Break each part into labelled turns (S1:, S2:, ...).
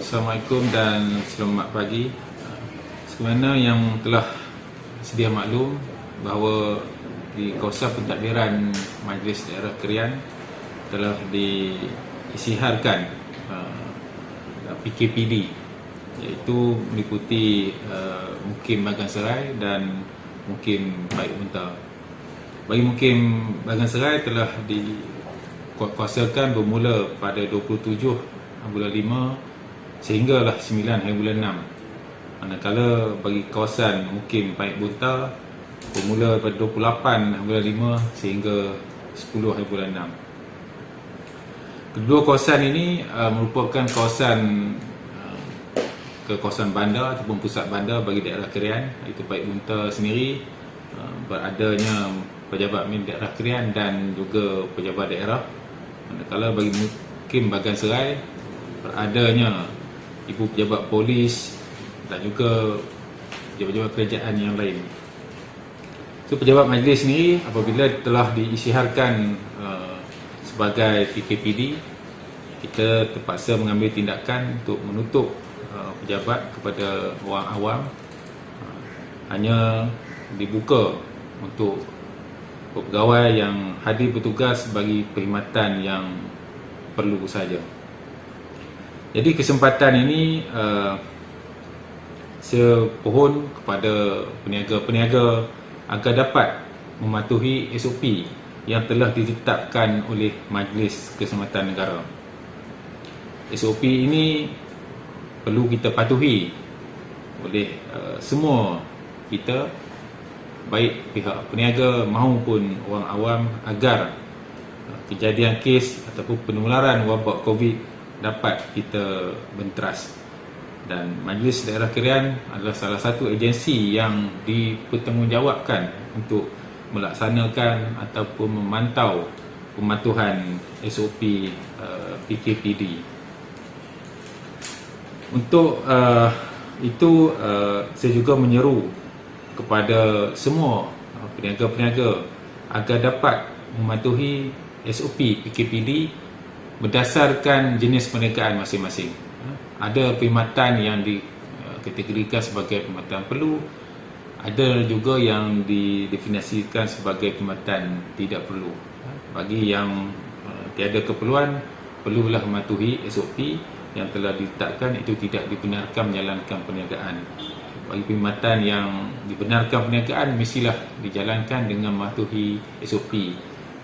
S1: Assalamualaikum dan selamat pagi. Sebagaimana yang telah sedia maklum bahawa di kawasan pentadbiran Majlis Daerah Krian telah diisytiharkan PKPD, iaitu meliputi Mukim Bagan Serai dan Mukim Paik Bunta. Bagi Mukim Bagan Serai telah dikuatkuasakan bermula pada 27 bulan 5 sehinggalah 9 hari bulan 6. Manakala bagi kawasan Mukim Paik Bunta bermula pada 28 bulan 5 sehingga 10 hari bulan 6. Kedua kawasan ini merupakan kawasan bandar ataupun pusat bandar bagi daerah Krian, iaitu Paik Bunta sendiri beradanya pejabat min daerah Krian dan juga pejabat daerah. Manakala bagi Mukim Bagan Serai beradanya ibu pejabat polis dan juga pejabat-pejabat kerajaan yang lain. So, pejabat majlis sendiri apabila telah diisytiharkan sebagai PKPD, kita terpaksa mengambil tindakan untuk menutup pejabat kepada orang awam. Hanya dibuka untuk pegawai yang hadir bertugas bagi perkhidmatan yang perlu saja. Jadi kesempatan ini saya pohon kepada peniaga-peniaga agar dapat mematuhi SOP yang telah ditetapkan oleh Majlis Keselamatan Negara. SOP ini perlu kita patuhi oleh semua kita, baik pihak peniaga maupun orang awam, agar kejadian kes ataupun penularan wabak COVID dapat kita benteras. Dan Majlis Daerah Krian adalah salah satu agensi yang dipertanggungjawabkan untuk melaksanakan ataupun memantau pematuhan SOP PKPD. Untuk itu saya juga menyeru kepada semua peniaga-peniaga agar dapat mematuhi SOP PKPD berdasarkan jenis perniagaan masing-masing. Ada perkhidmatan yang dikategorikan sebagai perkhidmatan perlu, ada juga yang didefinisikan sebagai perkhidmatan tidak perlu. Bagi yang tiada keperluan, perlulah mematuhi SOP yang telah ditetapkan, itu tidak dibenarkan menjalankan perniagaan. Bagi perkhidmatan yang dibenarkan perniagaan, mestilah dijalankan dengan mematuhi SOP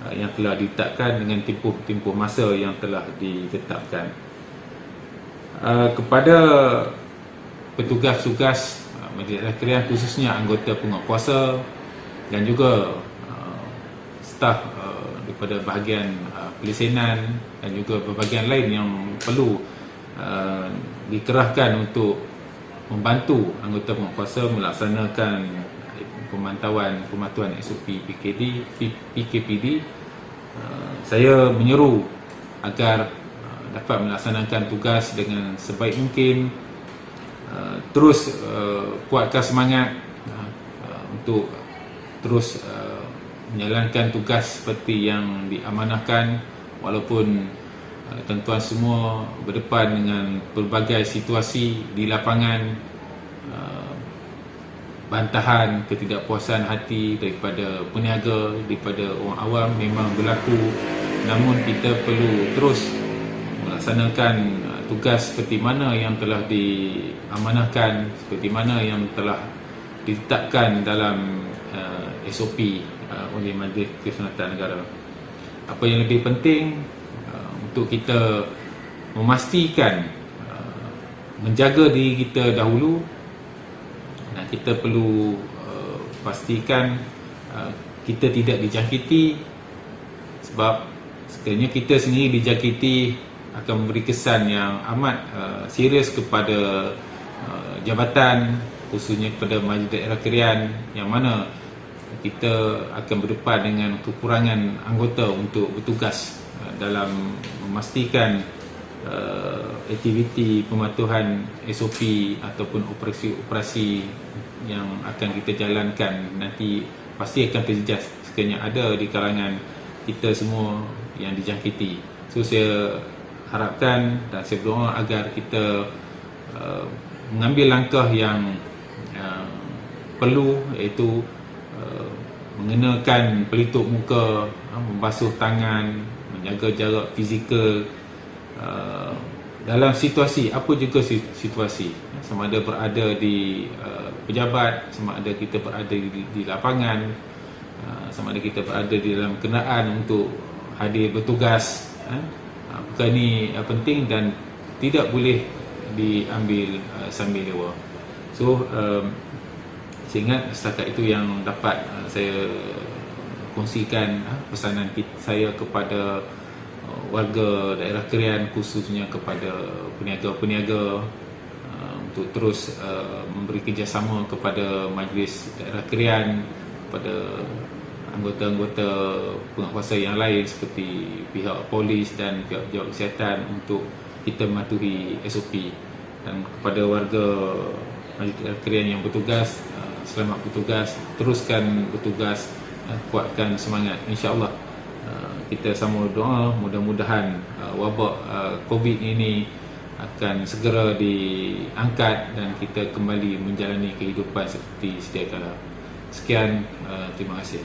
S1: yang telah ditetapkan dengan tempoh masa yang telah ditetapkan. Kepada petugas-petugas Majlis Daerah Krian, khususnya anggota penguatkuasa dan juga staf daripada bahagian pelesenan dan juga bahagian lain yang perlu dikerahkan untuk membantu anggota penguatkuasa melaksanakan pemantauan SOP PKPD. Saya menyeru agar dapat melaksanakan tugas dengan sebaik mungkin, terus kuatkan semangat untuk terus menjalankan tugas seperti yang diamanahkan, walaupun tuan-tuan semua berdepan dengan pelbagai situasi di lapangan. Bantahan, ketidakpuasan hati daripada peniaga, daripada orang awam memang berlaku. Namun kita perlu terus melaksanakan tugas seperti mana yang telah diamanahkan, seperti mana yang telah ditetapkan dalam SOP oleh Majlis Keselamatan Negara. Apa yang lebih penting untuk kita memastikan menjaga diri kita dahulu. Kita perlu pastikan kita tidak dijangkiti, sebab sekiranya kita sendiri dijangkiti akan memberi kesan yang amat serius kepada jabatan, khususnya kepada Majlis Daerah Krian, yang mana kita akan berdepan dengan kekurangan anggota untuk bertugas dalam memastikan aktiviti pematuhan SOP ataupun operasi yang akan kita jalankan nanti pasti akan terjejas sekiranya ada di kalangan kita semua yang dijangkiti. So saya harapkan dan saya berdoa agar kita mengambil langkah yang perlu, iaitu mengenakan pelitup muka, membasuh tangan, menjaga jarak fizikal dalam situasi apa juga situasi, sama ada berada di pejabat, sama ada kita berada di lapangan, sama ada kita berada di dalam kenderaan untuk hadir bertugas. Perkara ini penting dan tidak boleh diambil sambil lewa. So saya ingat setakat itu yang dapat saya kongsikan pesanan saya kepada warga daerah Krian, khususnya kepada peniaga-peniaga, untuk terus memberi kerjasama kepada Majlis Daerah Krian, kepada anggota-anggota penguatkuasa yang lain seperti pihak polis dan pihak pejabat kesihatan untuk kita mematuhi SOP. Dan kepada warga Majlis Daerah Krian yang bertugas, selamat bertugas, teruskan bertugas, kuatkan semangat. InsyaAllah kita sama doa mudah-mudahan wabak COVID ini akan segera diangkat dan kita kembali menjalani kehidupan seperti sedia kala. Sekian, terima kasih.